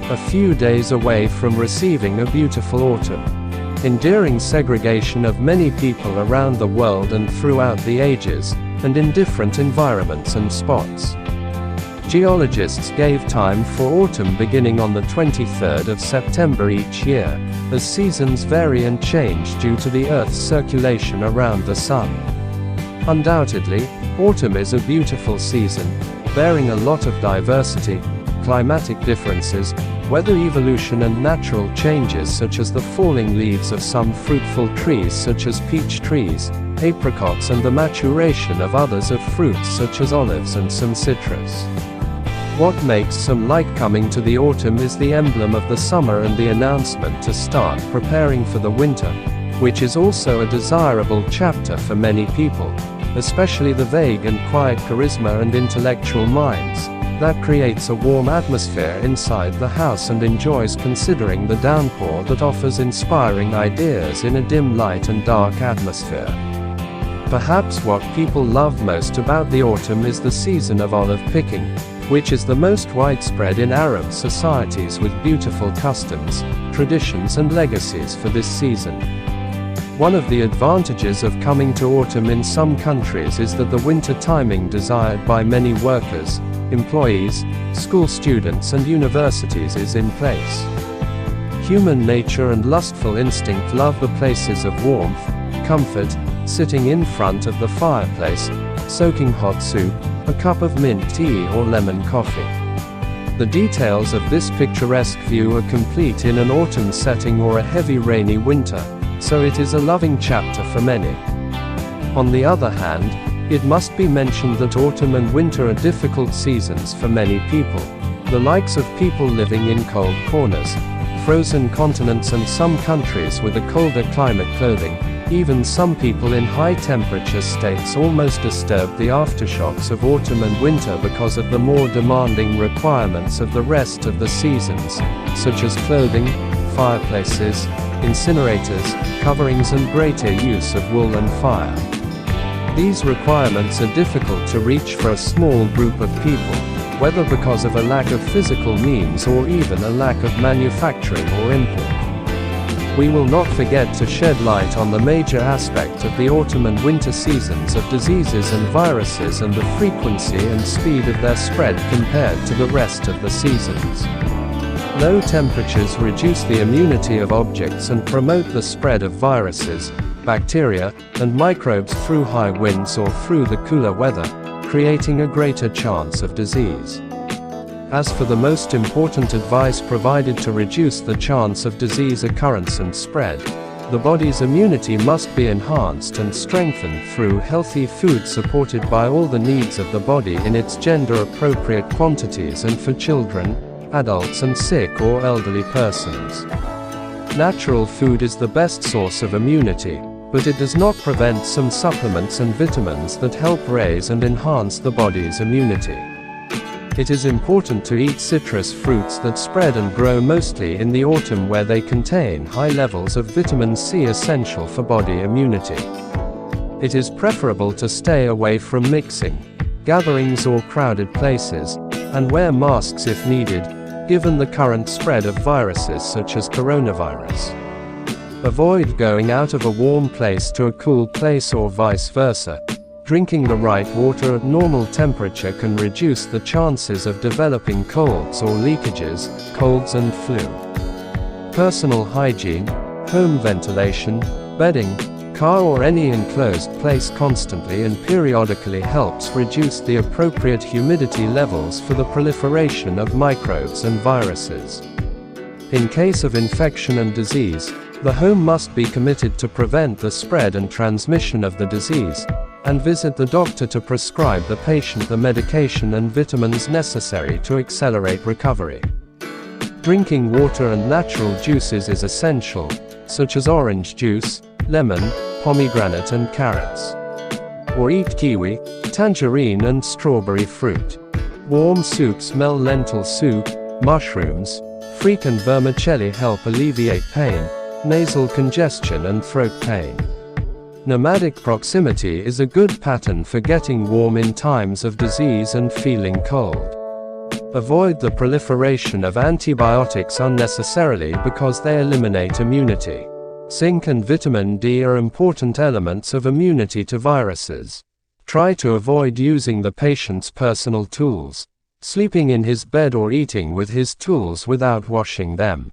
a few days away from receiving a beautiful autumn. Enduring segregation of many people around the world and throughout the ages, and in different environments and spots. Geologists gave time for autumn beginning on the 23rd of September each year, as seasons vary and change due to the Earth's circulation around the Sun. Undoubtedly, autumn is a beautiful season, bearing a lot of diversity, climatic differences, weather evolution and natural changes such as the falling leaves of some fruitful trees such as peach trees, apricots and the maturation of others of fruits such as olives and some citrus. What makes some like coming to the autumn is the emblem of the summer and the announcement to start preparing for the winter, which is also a desirable chapter for many people, especially the vague and quiet charisma and intellectual minds, that creates a warm atmosphere inside the house and enjoys considering the downpour that offers inspiring ideas in a dim light and dark atmosphere. Perhaps what people love most about the autumn is the season of olive picking, which is the most widespread in Arab societies with beautiful customs, traditions and legacies for this season. One of the advantages of coming to autumn in some countries is that the winter timing desired by many workers, employees, school students and universities is in place. Human nature and lustful instinct love the places of warmth, comfort, sitting in front of the fireplace, soaking hot soup, a cup of mint tea or lemon coffee. The details of this picturesque view are complete in an autumn setting or a heavy rainy winter, so it is a loving chapter for many. On the other hand, it must be mentioned that autumn and winter are difficult seasons for many people, the likes of people living in cold corners, frozen continents and some countries with a colder climate clothing. Even some people in high-temperature states almost disturb the aftershocks of autumn and winter because of the more demanding requirements of the rest of the seasons, such as clothing, fireplaces, incinerators, coverings and greater use of wool and fire. These requirements are difficult to reach for a small group of people, whether because of a lack of physical means or even a lack of manufacturing or import. We will not forget to shed light on the major aspect of the autumn and winter seasons of diseases and viruses and the frequency and speed of their spread compared to the rest of the seasons. Low temperatures reduce the immunity of objects and promote the spread of viruses, bacteria, and microbes through high winds or through the cooler weather, creating a greater chance of disease. As for the most important advice provided to reduce the chance of disease occurrence and spread, the body's immunity must be enhanced and strengthened through healthy food supported by all the needs of the body in its gender-appropriate quantities and for children, adults and sick or elderly persons. Natural food is the best source of immunity, but it does not prevent some supplements and vitamins that help raise and enhance the body's immunity. It is important to eat citrus fruits that spread and grow mostly in the autumn where they contain high levels of vitamin C essential for body immunity. It is preferable to stay away from mixing, gatherings or crowded places, and wear masks if needed, given the current spread of viruses such as coronavirus. Avoid going out of a warm place to a cool place or vice versa. Drinking the right water at normal temperature can reduce the chances of developing colds or leakages, colds and flu. Personal hygiene, home ventilation, bedding, car or any enclosed place constantly and periodically helps reduce the appropriate humidity levels for the proliferation of microbes and viruses. In case of infection and disease, the home must be committed to prevent the spread and transmission of the disease, and visit the doctor to prescribe the patient the medication and vitamins necessary to accelerate recovery. Drinking water and natural juices is essential, such as orange juice, lemon, pomegranate and carrots. Or eat kiwi, tangerine and strawberry fruit. Warm soups, lentil soup, mushrooms, freak and vermicelli help alleviate pain, nasal congestion and throat pain. Nomadic proximity is a good pattern for getting warm in times of disease and feeling cold. Avoid the proliferation of antibiotics unnecessarily because they eliminate immunity. Zinc and vitamin D are important elements of immunity to viruses. Try to avoid using the patient's personal tools, sleeping in his bed or eating with his tools without washing them.